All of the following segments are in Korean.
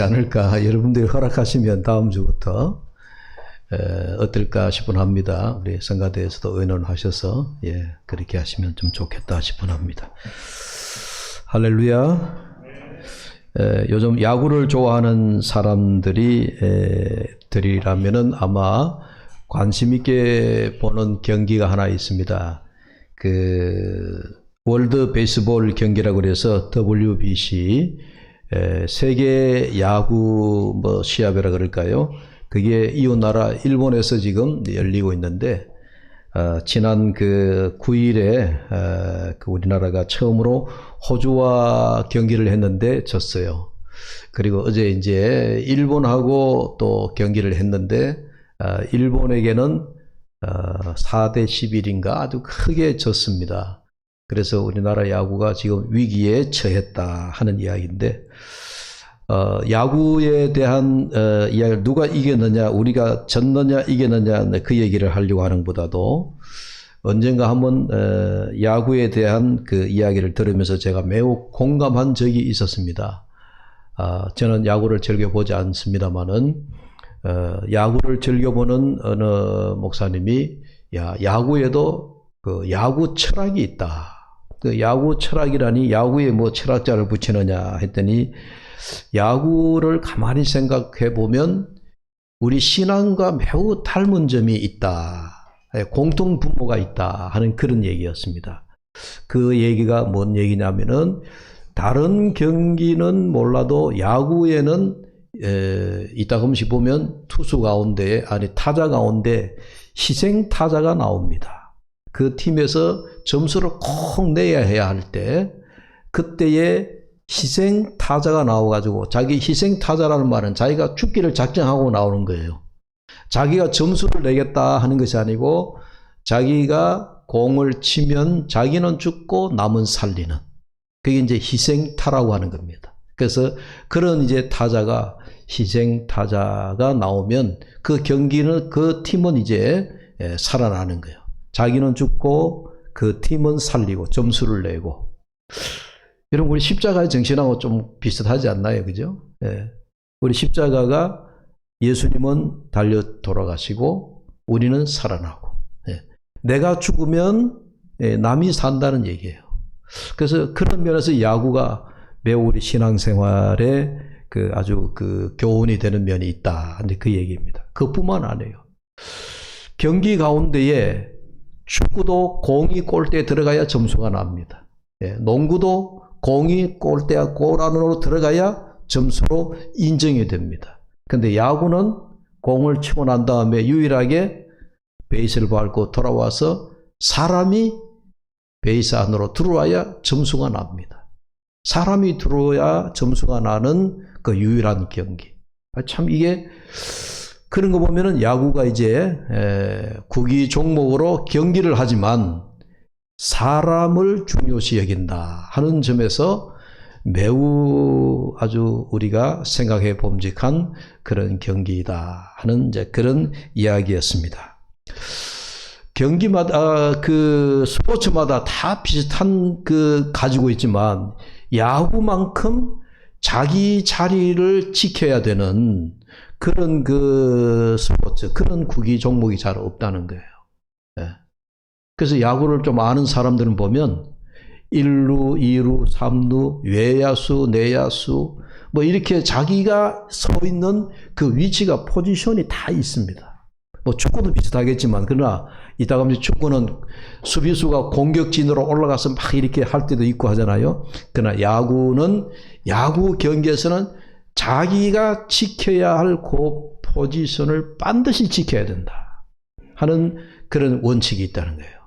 않을까. 여러분들이 허락하시면 다음 주부터 어떨까 싶은 합니다. 우리 성가대에서도 의논하셔서 그렇게 하시면 좀 좋겠다 싶은 합니다. 할렐루야. 요즘 야구를 좋아하는 들이라면은 아마 관심 있게 보는 경기가 하나 있습니다. 그 월드 베이스볼 경기라고 그래서 WBC 세계 야구 시합이라 그럴까요? 그게 이웃나라 일본에서 지금 열리고 있는데 지난 그 9일에 그 우리나라가 처음으로 호주와 경기를 했는데 졌어요. 그리고 어제 이제 일본하고 또 경기를 했는데 일본에게는 4대 11인가 아주 크게 졌습니다. 그래서 우리나라 야구가 지금 위기에 처했다 하는 이야기인데 야구에 대한 이야기를 누가 이겼느냐, 우리가 졌느냐 이겼느냐 그 얘기를 하려고 하는 것보다도 언젠가 한번 야구에 대한 그 이야기를 들으면서 제가 매우 공감한 적이 있었습니다. 저는 야구를 즐겨보지 않습니다만은 야구를 즐겨보는 어느 목사님이 야구에도 그 야구 철학이 있다. 그 야구 철학이라니 야구에 뭐 철학자를 붙이느냐 했더니 야구를 가만히 생각해 보면 우리 신앙과 매우 닮은 점이 있다. 공통 분모가 있다 하는 그런 얘기였습니다. 그 얘기가 뭔 얘기냐면은 다른 경기는 몰라도 야구에는 이따금씩 보면 투수 가운데 아니 타자 가운데 희생 타자가 나옵니다. 그 팀에서 점수를 꼭 내야 해야 할 때 그때에 희생 타자가 나와가지고 자기 희생 타자라는 말은 자기가 죽기를 작정하고 나오는 거예요. 자기가 점수를 내겠다 하는 것이 아니고 자기가 공을 치면 자기는 죽고 남은 살리는 그게 이제 희생타라고 하는 겁니다. 그래서 그런 이제 타자가 희생 타자가 나오면 그 경기는 그 팀은 이제 살아나는 거예요. 자기는 죽고 그 팀은 살리고 점수를 내고. 여러분 우리 십자가의 정신하고 좀 비슷하지 않나요? 그죠? 우리 십자가가 예수님은 달려 돌아가시고 우리는 살아나고 내가 죽으면 남이 산다는 얘기예요. 그래서 그런 면에서 야구가 매우 우리 신앙생활에 그 아주 그 교훈이 되는 면이 있다. 근데 그 얘기입니다. 그뿐만 아니에요. 경기 가운데에 축구도 공이 골대에 들어가야 점수가 납니다. 농구도 공이 골대와 골 안으로 들어가야 점수로 인정이 됩니다. 근데 야구는 공을 치고 난 다음에 유일하게 베이스를 밟고 돌아와서 사람이 베이스 안으로 들어와야 점수가 납니다. 사람이 들어와야 점수가 나는 그 유일한 경기. 참 이게 그런 거 보면은 야구가 이제 구기 종목으로 경기를 하지만 사람을 중요시 여긴다 하는 점에서 매우 아주 우리가 생각해 봄직한 그런 경기이다 하는 이제 그런 이야기였습니다. 경기마다 그 스포츠마다 다 비슷한 그 가지고 있지만 야구만큼 자기 자리를 지켜야 되는 그런 그 스포츠, 그런 구기 종목이 잘 없다는 거예요. 그래서 야구를 좀 아는 사람들은 보면 1루, 2루, 3루, 외야수, 내야수 뭐 이렇게 자기가 서 있는 그 위치가 포지션이 다 있습니다. 뭐 축구도 비슷하겠지만 그러나 이따가 축구는 수비수가 공격진으로 올라가서 막 이렇게 할 때도 있고 하잖아요. 그러나 야구는 야구 경기에서는 자기가 지켜야 할 그 포지션을 반드시 지켜야 된다 하는 그런 원칙이 있다는 거예요.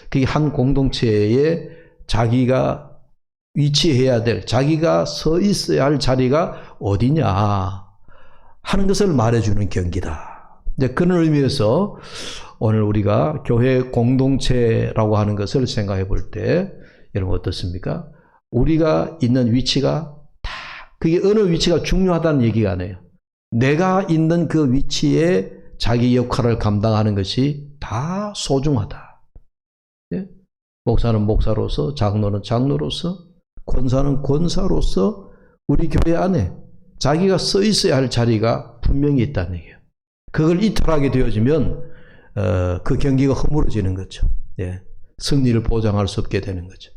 그게 한 공동체에 자기가 위치해야 될, 자기가 서 있어야 할 자리가 어디냐 하는 것을 말해주는 경기다. 이제 그런 의미에서 오늘 우리가 교회 공동체라고 하는 것을 생각해 볼 때 여러분 어떻습니까? 우리가 있는 위치가 다 그게 어느 위치가 중요하다는 얘기가 아니에요. 내가 있는 그 위치에 자기 역할을 감당하는 것이 다 소중하다. 목사는 목사로서, 장로는 장로로서, 권사는 권사로서 우리 교회 안에 자기가 서 있어야 할 자리가 분명히 있다는 얘기예요. 그걸 이탈하게 되어지면 그 경기가 허물어지는 거죠. 예. 승리를 보장할 수 없게 되는 거죠.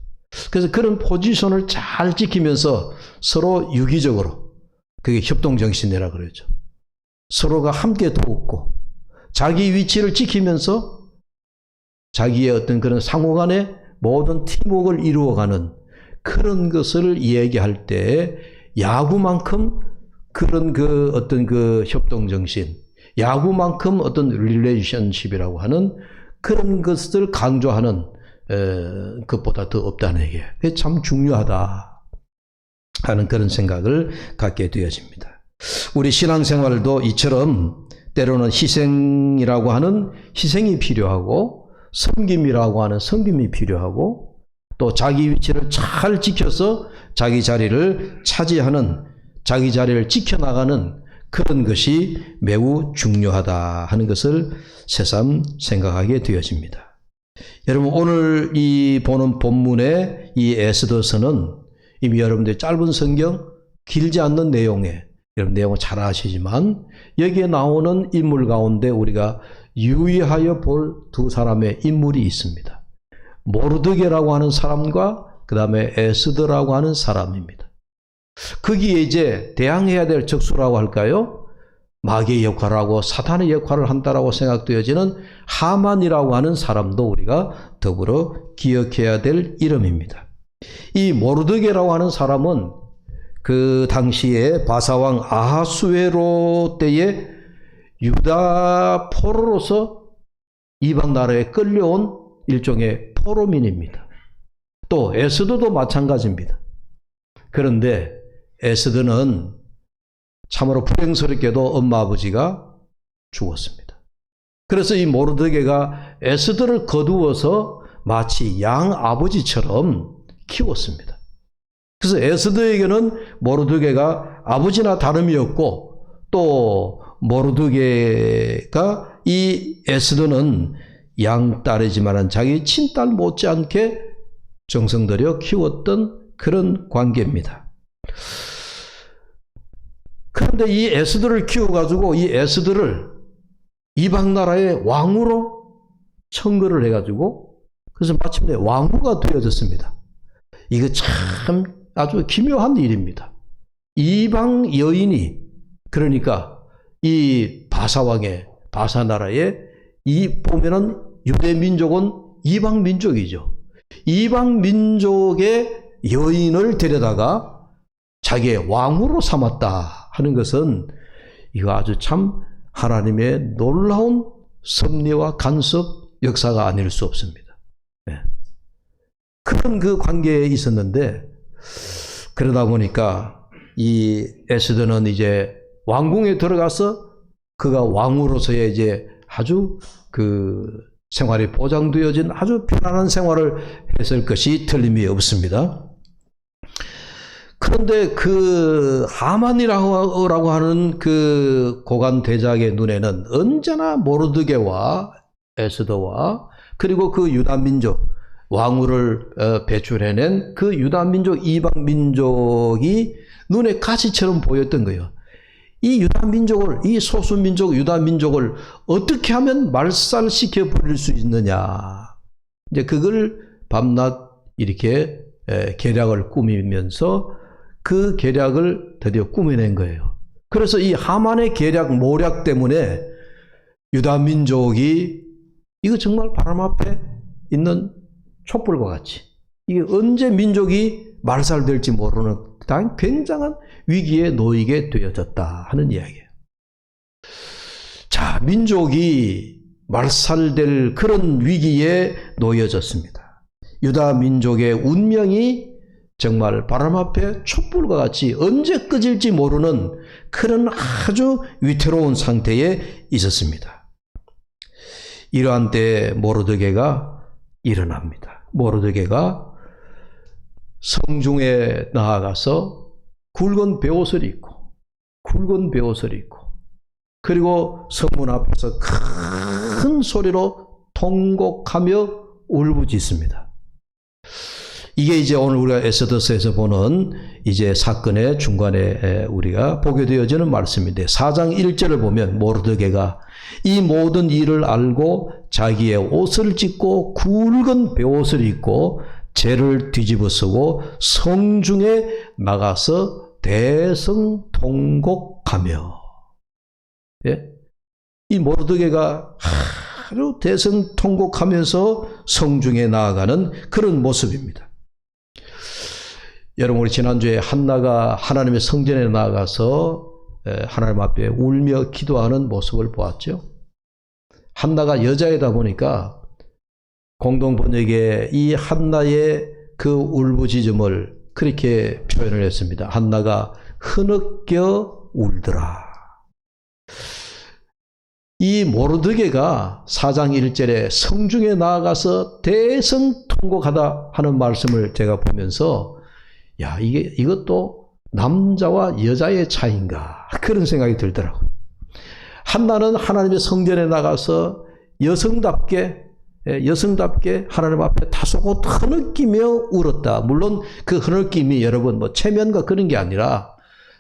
그래서 그런 포지션을 잘 지키면서 서로 유기적으로, 그게 협동정신이라고 그러죠. 서로가 함께 돕고 자기 위치를 지키면서 자기의 어떤 그런 상호간의 모든 팀워크를 이루어가는 그런 것을 이야기할 때 야구만큼 그런 그 어떤 그 협동정신, 야구만큼 어떤 릴레이션십이라고 하는 그런 것을 강조하는 것보다 더 없다는 얘기예요. 그게 참 중요하다 하는 그런 생각을 갖게 되어집니다. 우리 신앙생활도 이처럼 때로는 희생이라고 하는 희생이 필요하고 섬김이라고 하는 섬김이 필요하고 또 자기 위치를 잘 지켜서 자기 자리를 차지하는, 자기 자리를 지켜나가는 그런 것이 매우 중요하다 하는 것을 새삼 생각하게 되어집니다. 여러분, 오늘 이 보는 본문의 이 에스더서는 이미 여러분들 짧은 성경, 길지 않는 내용에, 여러분 내용을 잘 아시지만 여기에 나오는 인물 가운데 우리가 유의하여 볼 두 사람의 인물이 있습니다. 모르드게라고 하는 사람과 그 다음에 에스더라고 하는 사람입니다. 거기에 이제 대항해야 될 적수라고 할까요? 마귀의 역할을 하고 사탄의 역할을 한다라고 생각되어지는 하만이라고 하는 사람도 우리가 더불어 기억해야 될 이름입니다. 이 모르드게라고 하는 사람은 그 당시에 바사왕 아하수에로 때에 유다 포로로서 이방 나라에 끌려온 일종의 포로민입니다. 또 에스더도 마찬가지입니다. 그런데 에스더는 참으로 불행스럽게도 엄마 아버지가 죽었습니다. 그래서 이 모르드게가 에스더를 거두어서 마치 양 아버지처럼 키웠습니다. 그래서 에스더에게는 모르드게가 아버지나 다름이 없고 또 모르드게가 이 에스더는 양딸이지만 자기 친딸 못지않게 정성 들여 키웠던 그런 관계입니다. 그런데 이 에스더를 키워가지고 이 에스더를 이방 나라의 왕으로 청거를 해가지고 그래서 마침내 왕후가 되어졌습니다. 이거 참 아주 기묘한 일입니다. 이방 여인이, 그러니까 이 바사왕의 바사나라의 이 보면은 유대 민족은 이방 민족이죠. 이방 민족의 여인을 데려다가 자기의 왕으로 삼았다 하는 것은 이거 아주 참 하나님의 놀라운 섭리와 간섭 역사가 아닐 수 없습니다. 네. 그런 그 관계에 있었는데 그러다 보니까 이 에스더는 이제 왕궁에 들어가서 그가 왕으로서의 이제 아주 그 생활이 보장되어진 아주 편안한 생활을 했을 것이 틀림이 없습니다. 그런데 그 하만이라고 하는 그 고관 대작의 눈에는 언제나 모르드게와 에스더와 그리고 그 유다 민족, 왕후를 배출해낸 그 유다 민족, 이방 민족이 눈에 가시처럼 보였던 거예요. 이 유다 민족을, 이 소수 민족 유다 민족을 어떻게 하면 말살시켜 버릴 수 있느냐. 이제 그걸 밤낮 이렇게 계략을 꾸미면서 그 계략을 드디어 꾸며낸 거예요. 그래서 이 하만의 계략, 모략 때문에 유다 민족이 이거 정말 바람 앞에 있는 촛불과 같이 이게 언제 민족이 말살될지 모르는 굉장한 위기에 놓이게 되어졌다 하는 이야기예요. 자, 민족이 말살될 그런 위기에 놓여졌습니다. 유다 민족의 운명이 정말 바람 앞에 촛불과 같이 언제 꺼질지 모르는 그런 아주 위태로운 상태에 있었습니다. 이러한 때에 모르드게가 일어납니다. 모르드게가 성중에 나아가서 굵은 베옷을 입고 그리고 성문 앞에서 큰 소리로 통곡하며 울부짖습니다. 이게 이제 오늘 우리가 에스더서에서 보는 이제 사건의 중간에 우리가 보게 되어지는 말씀인데 4장 1절을 보면 모르드게가 이 모든 일을 알고 자기의 옷을 찢고 굵은 베옷을 입고 재를 뒤집어쓰고 성중에 나가서 대성통곡하며, 예? 이 모르드게가 아주 대성통곡하면서 성중에 나아가는 그런 모습입니다. 여러분, 우리 지난주에 한나가 하나님의 성전에 나아가서 하나님 앞에 울며 기도하는 모습을 보았죠. 한나가 여자이다 보니까 공동번역에 이 한나의 그 울부짖음을 그렇게 표현을 했습니다. 한나가 흐느껴 울더라. 이 모르드게가 4장 1절에 성중에 나아가서 대성통곡하다 하는 말씀을 제가 보면서 야, 이것도 남자와 여자의 차이인가 그런 생각이 들더라고요. 한나는 하나님의 성전에 나가서 여성답게 하나님 앞에 다소곳 흐느끼며 울었다. 물론 그 흐느낌이 여러분 뭐 체면과 그런 게 아니라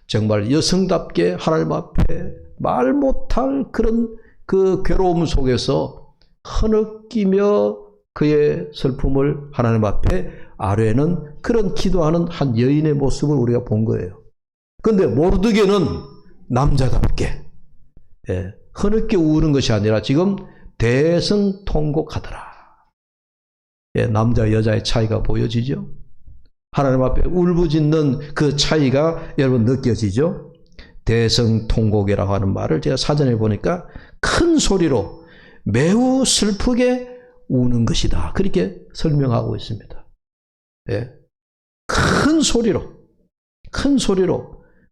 정말 여성답게 하나님 앞에 말 못할 그런 그 괴로움 속에서 흐느끼며 그의 슬픔을 하나님 앞에 아뢰는 그런 기도하는 한 여인의 모습을 우리가 본 거예요. 그런데 모르드게는 남자답게 흐느껴 우는 것이 아니라 지금 대성통곡하더라. 남자 여자의 차이가 보여지죠. 하나님 앞에 울부짖는 그 차이가 여러분 느껴지죠. 대성통곡이라고 하는 말을 제가 사전에 보니까 큰 소리로 매우 슬프게 우는 것이다. 그렇게 설명하고 있습니다. 큰 소리로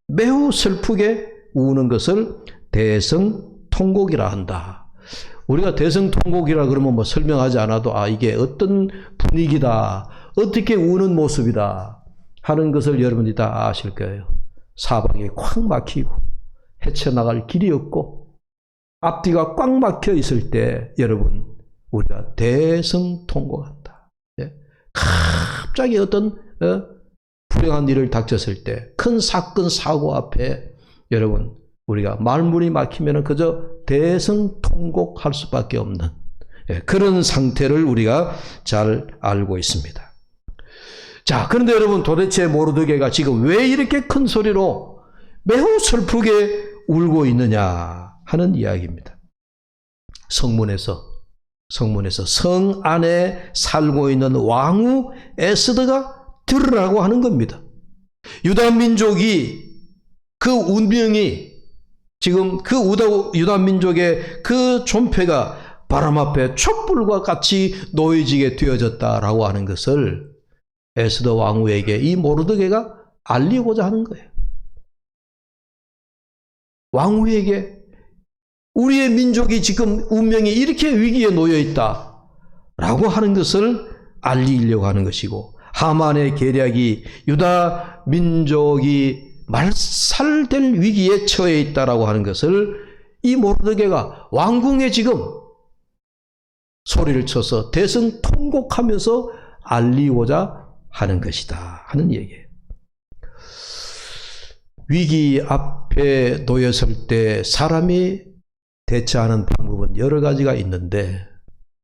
매우 슬프게 우는 것을 대성통곡이라 한다. 우리가 대성통곡이라 그러면 뭐 설명하지 않아도 이게 어떤 분위기다, 어떻게 우는 모습이다 하는 것을 여러분이 다 아실 거예요. 사방이 콱 막히고 헤쳐나갈 길이 없고 앞뒤가 꽉 막혀 있을 때 여러분 우리가 대성통곡한다. 갑자기 어떤 불행한 일을 닥쳤을 때 큰 사건 사고 앞에 여러분 우리가 말문이 막히면 그저 대성통곡할 수밖에 없는 그런 상태를 우리가 잘 알고 있습니다. 자, 그런데 여러분 도대체 모르드게가 지금 왜 이렇게 큰 소리로 매우 슬프게 울고 있느냐 하는 이야기입니다. 성문에서 성 안에 살고 있는 왕후 에스더가 들으라고 하는 겁니다. 유다 민족이 그 운명이 지금 그 유다 민족의 그 존폐가 바람 앞에 촛불과 같이 놓여지게 되어졌다라고 하는 것을 에스더 왕후에게 이 모르드게가 알리고자 하는 거예요. 왕후에게 우리의 민족이 지금 운명이 이렇게 위기에 놓여 있다라고 하는 것을 알리려고 하는 것이고, 하만의 계략이 유다 민족이 말살될 위기에 처해 있다라고 하는 것을 이 모르드게가 왕궁에 지금 소리를 쳐서 대성통곡하면서 알리고자 하는 것이다 하는 얘기예요. 위기 앞에 놓였을 때 사람이 대처하는 방법은 여러 가지가 있는데,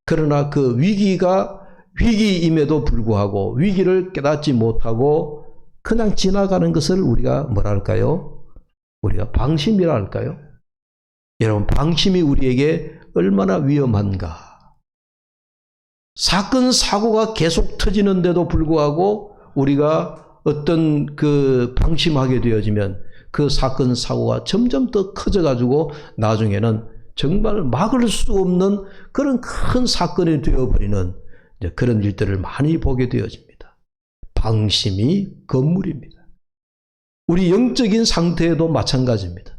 그러나 그 위기임에도 불구하고 위기를 깨닫지 못하고 그냥 지나가는 것을 우리가 뭐라 할까요? 우리가 방심이라 할까요? 여러분, 방심이 우리에게 얼마나 위험한가? 사건 사고가 계속 터지는데도 불구하고 우리가 어떤 그 방심하게 되어지면 그 사건 사고가 점점 더 커져가지고 나중에는 정말 막을 수 없는 그런 큰 사건이 되어버리는 그런 일들을 많이 보게 되어집니다. 방심이 건물입니다. 우리 영적인 상태에도 마찬가지입니다.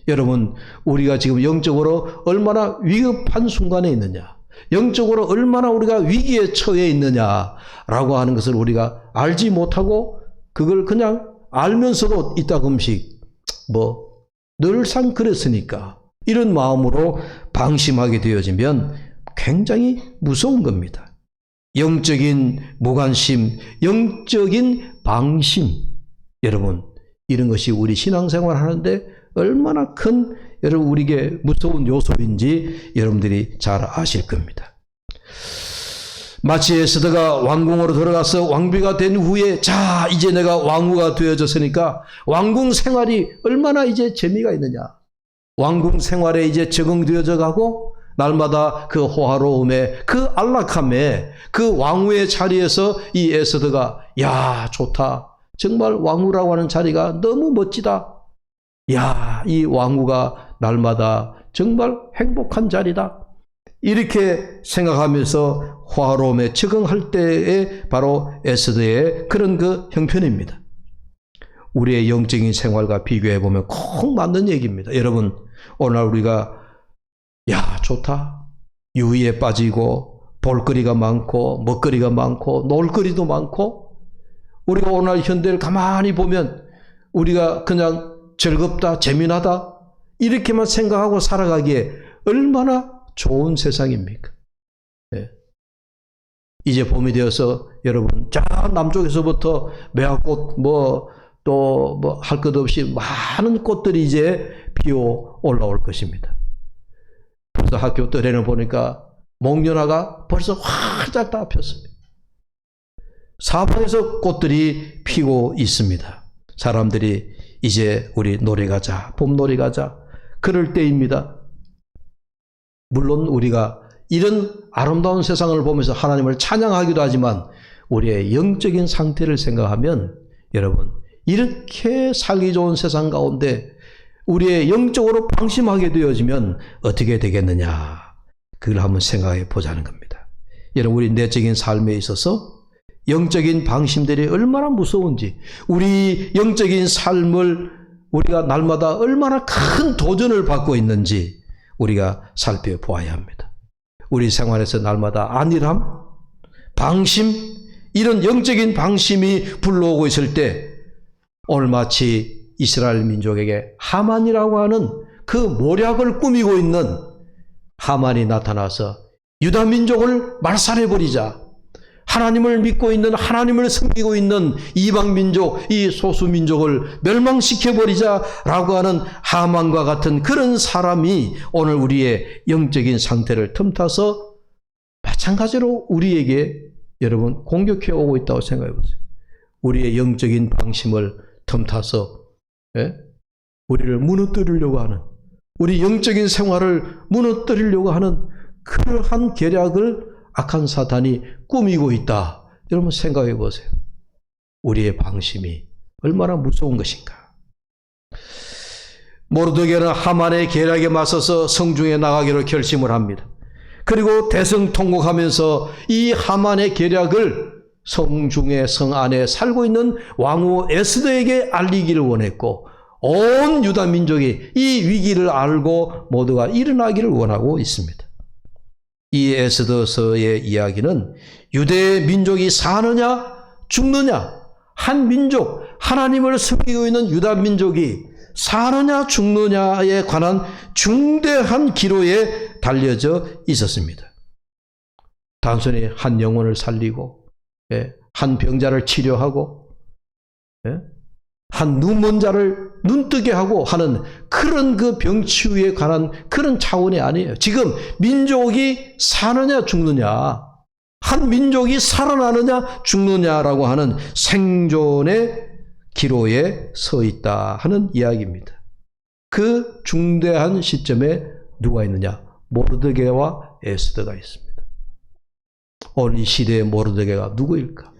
여러분, 우리가 지금 영적으로 얼마나 위급한 순간에 있느냐, 영적으로 얼마나 우리가 위기에 처해 있느냐라고 하는 것을 우리가 알지 못하고 그걸 그냥 알면서도 이따금씩 늘상 그랬으니까 이런 마음으로 방심하게 되어지면 굉장히 무서운 겁니다. 영적인 무관심, 영적인 방심. 여러분, 이런 것이 우리 신앙생활 하는데 얼마나 큰 여러분 우리에게 무서운 요소인지 여러분들이 잘 아실 겁니다. 마치 에스더가 왕궁으로 들어가서 왕비가 된 후에 자 이제 내가 왕후가 되어졌으니까 왕궁 생활이 얼마나 이제 재미가 있느냐. 왕궁 생활에 이제 적응되어져 가고 날마다 그 호화로움에 그 안락함에 그 왕후의 자리에서 이 에스더가 야 좋다. 정말 왕후라고 하는 자리가 너무 멋지다. 야, 이 왕후가 날마다 정말 행복한 자리다. 이렇게 생각하면서 호화로움에 적응할 때에 바로 에스더의 그런 그 형편입니다. 우리의 영적인 생활과 비교해 보면 꼭 맞는 얘기입니다. 여러분, 오늘 우리가 야, 좋다. 유의에 빠지고 볼거리가 많고 먹거리가 많고 놀거리도 많고 우리가 오늘 현대를 가만히 보면 우리가 그냥 즐겁다, 재미나다 이렇게만 생각하고 살아가기에 얼마나 좋은 세상입니까? 네. 이제 봄이 되어서 여러분 저 남쪽에서부터 매화꽃 또 할 것 없이 많은 꽃들이 이제 피어 올라올 것입니다. 벌써 학교 뜰에는 보니까 목련화가 벌써 활짝 다 폈습니다. 사방에서 꽃들이 피고 있습니다. 사람들이 이제 우리 놀이 가자, 봄놀이 가자 그럴 때입니다. 물론 우리가 이런 아름다운 세상을 보면서 하나님을 찬양하기도 하지만 우리의 영적인 상태를 생각하면 여러분 이렇게 살기 좋은 세상 가운데 우리의 영적으로 방심하게 되어지면 어떻게 되겠느냐 그걸 한번 생각해 보자는 겁니다. 여러분 우리 내적인 삶에 있어서 영적인 방심들이 얼마나 무서운지 우리 영적인 삶을 우리가 날마다 얼마나 큰 도전을 받고 있는지 우리가 살펴보아야 합니다. 우리 생활에서 날마다 안일함, 방심 이런 영적인 방심이 불러오고 있을 때 오늘 마치 이스라엘 민족에게 하만이라고 하는 그 모략을 꾸미고 있는 하만이 나타나서 유다 민족을 말살해버리자 하나님을 믿고 있는 하나님을 섬기고 있는 이방 민족 이 소수 민족을 멸망시켜버리자라고 하는 하만과 같은 그런 사람이 오늘 우리의 영적인 상태를 틈타서 마찬가지로 우리에게 여러분 공격해 오고 있다고 생각해 보세요. 우리의 영적인 방심을 틈타서 우리를 무너뜨리려고 하는 우리 영적인 생활을 무너뜨리려고 하는 그러한 계략을 악한 사탄이 꾸미고 있다. 여러분 생각해 보세요. 우리의 방심이 얼마나 무서운 것인가. 모르드게는 하만의 계략에 맞서서 성중에 나가기로 결심을 합니다. 그리고 대성통곡하면서 이 하만의 계략을 성중에 성 안에 살고 있는 왕후 에스더에게 알리기를 원했고 온 유다 민족이 이 위기를 알고 모두가 일어나기를 원하고 있습니다. 이 에스더서의 이야기는 유대 민족이 사느냐 죽느냐 한 민족 하나님을 섬기고 있는 유다 민족이 사느냐 죽느냐에 관한 중대한 기로에 달려져 있었습니다. 단순히 한 영혼을 살리고 한 병자를 치료하고 한 눈먼 자를 눈뜨게 하고 하는 그런 그 병치유에 관한 그런 차원이 아니에요. 지금 민족이 사느냐 죽느냐 한 민족이 살아나느냐 죽느냐라고 하는 생존의 기로에 서 있다 하는 이야기입니다. 그 중대한 시점에 누가 있느냐? 모르드게와 에스더가 있습니다. 오늘 이 시대의 모르드게가 누구일까?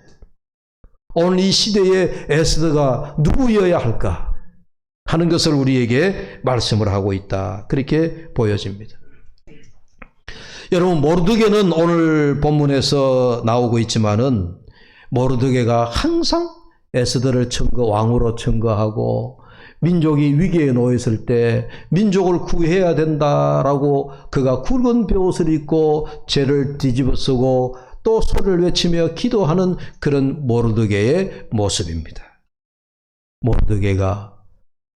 오늘 이 시대의 에스더가 누구여야 할까 하는 것을 우리에게 말씀을 하고 있다. 그렇게 보여집니다. 여러분 모르드게는 오늘 본문에서 나오고 있지만은 모르드게가 항상 에스더를 왕으로 청거하고 민족이 위기에 놓였을 때 민족을 구해야 된다라고 그가 굵은 베옷을 입고 죄를 뒤집어쓰고 또 소리를 외치며 기도하는 그런 모르드게의 모습입니다. 모르드게가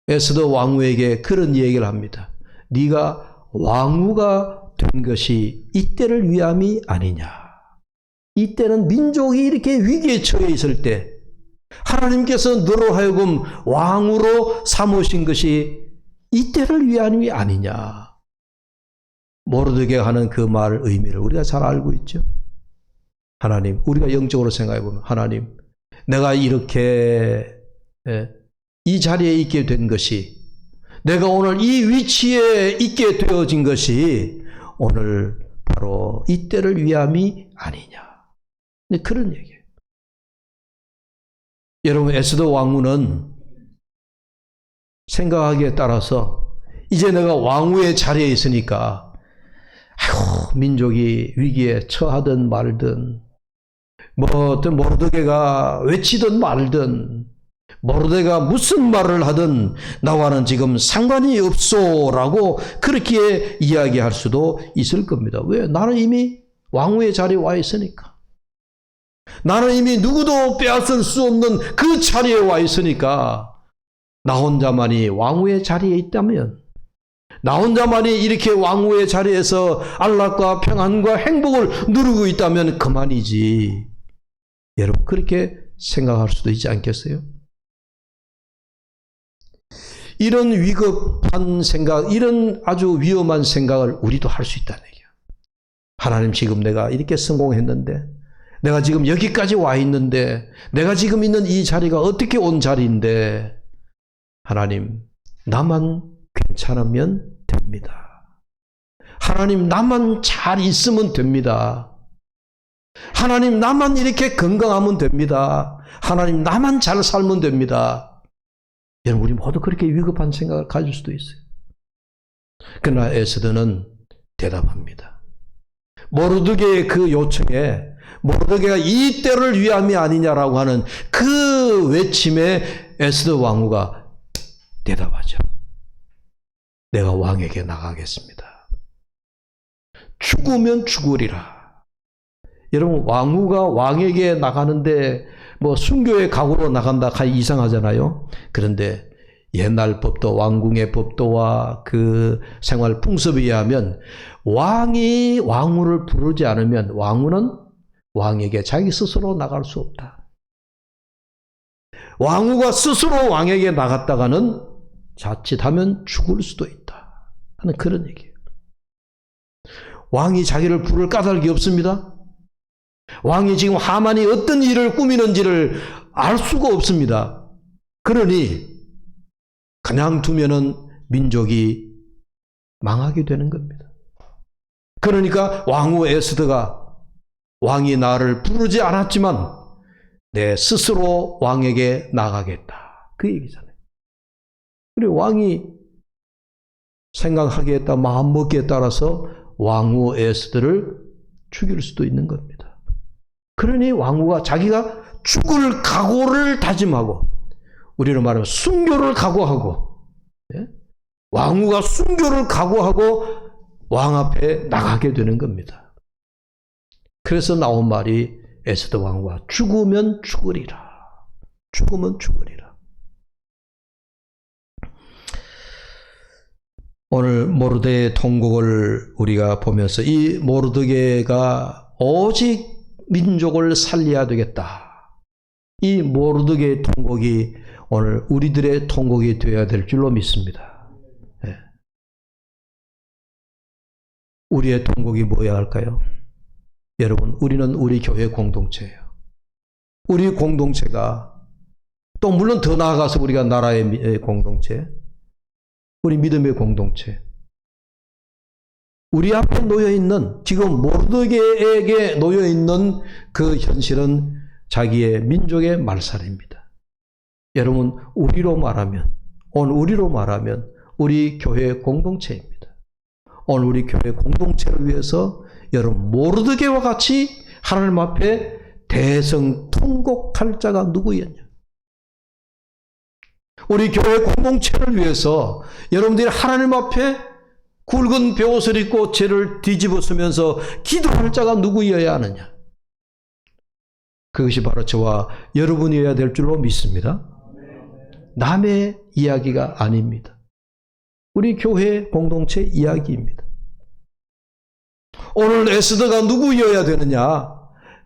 에스더 왕후에게 그런 얘기를 합니다. 네가 왕후가 된 것이 이때를 위함이 아니냐. 이때는 민족이 이렇게 위기에 처해 있을 때 하나님께서 너로 하여금 왕으로 삼으신 것이 이때를 위함이 아니냐. 모르드게가 하는 그 말 의미를 우리가 잘 알고 있죠. 하나님, 우리가 영적으로 생각해 보면 하나님, 내가 이렇게 이 자리에 있게 된 것이, 내가 오늘 이 위치에 있게 되어진 것이 오늘 바로 이때를 위함이 아니냐. 그런 얘기예요. 여러분, 에스더 왕후는 생각하기에 따라서 이제 내가 왕후의 자리에 있으니까 아이고, 민족이 위기에 처하든 말든, 뭐 어떤 모르드게가 외치든 말든, 모르드게가 무슨 말을 하든 나와는 지금 상관이 없소라고 그렇게 이야기할 수도 있을 겁니다. 왜? 나는 이미 왕후의 자리에 와 있으니까. 나는 이미 누구도 빼앗을 수 없는 그 자리에 와 있으니까 나 혼자만이 왕후의 자리에 있다면, 나 혼자만이 이렇게 왕후의 자리에서 안락과 평안과 행복을 누리고 있다면 그만이지. 여러분, 그렇게 생각할 수도 있지 않겠어요? 이런 위급한 생각, 이런 아주 위험한 생각을 우리도 할 수 있다는 얘기예요. 하나님, 지금 내가 이렇게 성공했는데, 내가 지금 여기까지 와 있는데, 내가 지금 있는 이 자리가 어떻게 온 자리인데, 하나님, 나만 괜찮으면 됩니다. 하나님, 나만 잘 있으면 됩니다. 하나님, 나만 이렇게 건강하면 됩니다. 하나님, 나만 잘 살면 됩니다. 여러분, 우리 모두 그렇게 위급한 생각을 가질 수도 있어요. 그러나 에스더는 대답합니다. 모르드게의 그 요청에, 모르드게가 이 때를 위함이 아니냐라고 하는 그 외침에 에스더 왕후가 대답하죠. 내가 왕에게 나가겠습니다. 죽으면 죽으리라. 여러분, 왕후가 왕에게 나가는데 뭐 순교의 각오로 나간다 하기 이상하잖아요. 그런데 옛날 법도, 왕궁의 법도와 그 생활 풍습에 의하면 왕이 왕후를 부르지 않으면 왕후는 왕에게 자기 스스로 나갈 수 없다. 왕후가 스스로 왕에게 나갔다가는 자칫하면 죽을 수도 있다 하는 그런 얘기예요. 왕이 자기를 부를 까닭이 없습니다. 왕이 지금 하만이 어떤 일을 꾸미는지를 알 수가 없습니다. 그러니 그냥 두면은 민족이 망하게 되는 겁니다. 그러니까 왕후 에스더가 왕이 나를 부르지 않았지만 내 스스로 왕에게 나가겠다. 그 얘기잖아요. 그리고 왕이 생각하기에 따라 마음먹기에 따라서 왕후 에스더를 죽일 수도 있는 겁니다. 그러니 왕후가 자기가 죽을 각오를 다짐하고, 우리로 말하면 순교를 각오하고, 왕후가 순교를 각오하고 왕 앞에 나가게 되는 겁니다. 그래서 나온 말이 에스더 왕후가 죽으면 죽으리라. 죽으면 죽으리라. 오늘 모르드게의 통곡을 우리가 보면서 이 모르드게가 오직 민족을 살려야 되겠다. 이 모르드게의 통곡이 오늘 우리들의 통곡이 되어야 될 줄로 믿습니다. 네. 우리의 통곡이 뭐여야 할까요? 여러분, 우리는 우리 교회 공동체예요. 우리 공동체가, 또 물론 더 나아가서 우리가 나라의 공동체, 우리 믿음의 공동체, 우리 앞에 놓여있는, 지금 모르드게에게 놓여있는 그 현실은 자기의 민족의 말살입니다. 여러분, 우리로 말하면, 오늘 우리로 말하면 우리 교회 공동체입니다. 오늘 우리 교회 공동체를 위해서 여러분, 모르드게와 같이 하나님 앞에 대성통곡할 자가 누구였냐? 우리 교회 공동체를 위해서 여러분들이 하나님 앞에 굵은 베옷을 입고 죄를 뒤집어 쓰면서 기도할 자가 누구여야 하느냐? 그것이 바로 저와 여러분이어야 될 줄로 믿습니다. 남의 이야기가 아닙니다. 우리 교회 공동체 이야기입니다. 오늘 에스더가 누구여야 되느냐?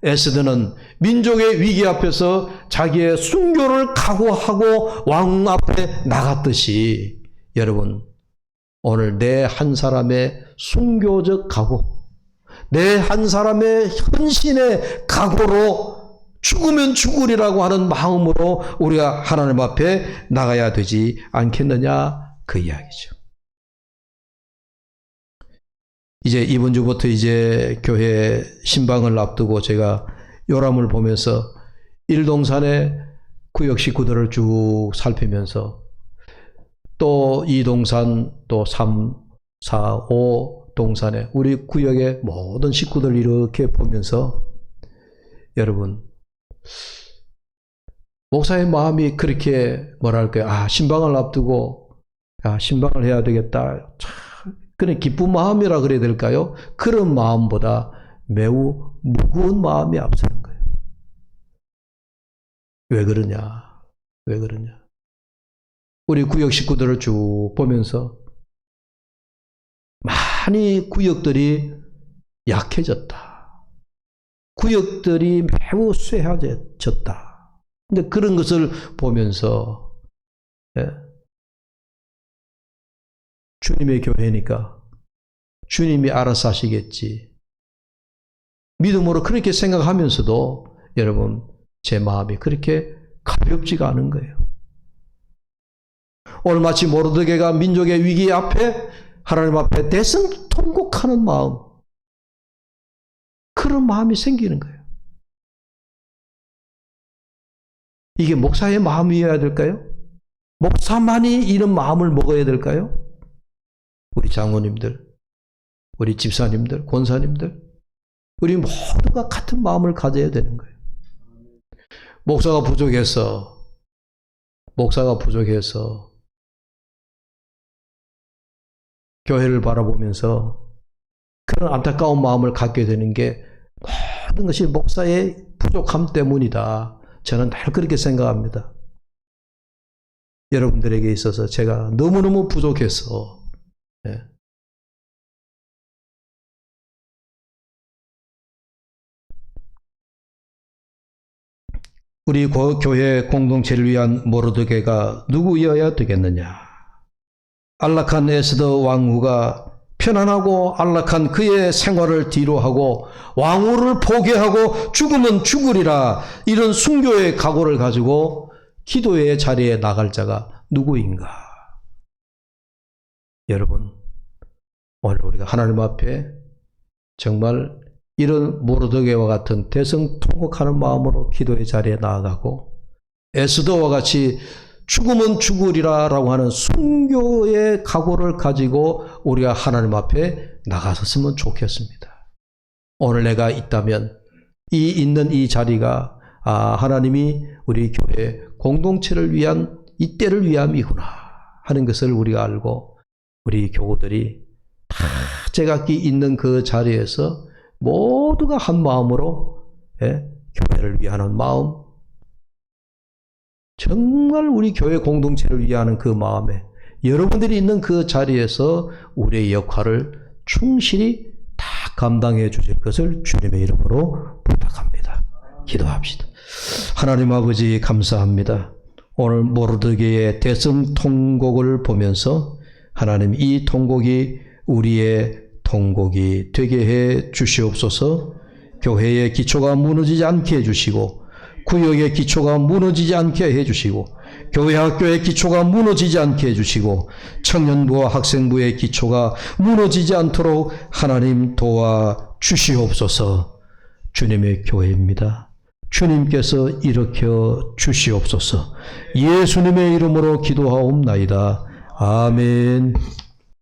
에스더는 민족의 위기 앞에서 자기의 순교를 각오하고 왕 앞에 나갔듯이 여러분 오늘 내 한 사람의 순교적 각오, 내 한 사람의 헌신의 각오로 죽으면 죽으리라고 하는 마음으로 우리가 하나님 앞에 나가야 되지 않겠느냐 그 이야기죠. 이제 이번 주부터 이제 교회 신방을 앞두고 제가 요람을 보면서 1동산의 구역 식구들을 쭉 살피면서 또 2동산 또 3, 4, 5동산의 우리 구역의 모든 식구들 이렇게 보면서 여러분 목사의 마음이 그렇게 뭐랄까요? 신방을 앞두고 신방을 해야 되겠다. 그런 기쁜 마음이라 그래야 될까요? 그런 마음보다 매우 무거운 마음이 앞서는 거예요. 왜 그러냐? 왜 그러냐? 우리 구역 식구들을 쭉 보면서 많이 구역들이 약해졌다. 구역들이 매우 쇠해졌다. 근데 그런 것을 보면서 주님의 교회니까 주님이 알아서 하시겠지. 믿음으로 그렇게 생각하면서도 여러분 제 마음이 그렇게 가볍지가 않은 거예요. 오늘 마치 모르드게가 민족의 위기 앞에 하나님 앞에 대성통곡하는 마음, 그런 마음이 생기는 거예요. 이게 목사의 마음이어야 될까요? 목사만이 이런 마음을 먹어야 될까요? 우리 장로님들, 우리 집사님들, 권사님들, 우리 모두가 같은 마음을 가져야 되는 거예요. 목사가 부족해서 교회를 바라보면서 그런 안타까운 마음을 갖게 되는 게 모든 것이 목사의 부족함 때문이다. 저는 늘 그렇게 생각합니다. 여러분들에게 있어서 제가 너무너무 부족해서 우리 교회 공동체를 위한 모르드게가 누구여야 되겠느냐? 안락한 에스더 왕후가 편안하고 안락한 그의 생활을 뒤로하고 왕후를 포기하고 죽으면 죽으리라 이런 순교의 각오를 가지고 기도의 자리에 나갈 자가 누구인가? 여러분, 오늘 우리가 하나님 앞에 정말 이런 모르드게와 같은 대성통곡하는 마음으로 기도의 자리에 나아가고 에스더와 같이 죽으면 죽으리라 라고 하는 순교의 각오를 가지고 우리가 하나님 앞에 나갔었으면 좋겠습니다. 오늘 내가 있다면 있는 이 자리가 하나님이 우리 교회 공동체를 위한 이때를 위함이구나 하는 것을 우리가 알고 우리 교우들이 다 제각기 있는 그 자리에서 모두가 한 마음으로 교회를 위하는 마음, 정말 우리 교회 공동체를 위하는 그 마음에 여러분들이 있는 그 자리에서 우리의 역할을 충실히 다 감당해 주실 것을 주님의 이름으로 부탁합니다. 기도합시다. 하나님 아버지 감사합니다. 오늘 모르드게의 대성통곡을 보면서 하나님 이 통곡이 우리의 통곡이 되게 해 주시옵소서. 교회의 기초가 무너지지 않게 해주시고 구역의 기초가 무너지지 않게 해주시고 교회 학교의 기초가 무너지지 않게 해주시고 청년부와 학생부의 기초가 무너지지 않도록 하나님 도와 주시옵소서. 주님의 교회입니다. 주님께서 일으켜 주시옵소서. 예수님의 이름으로 기도하옵나이다. 아멘.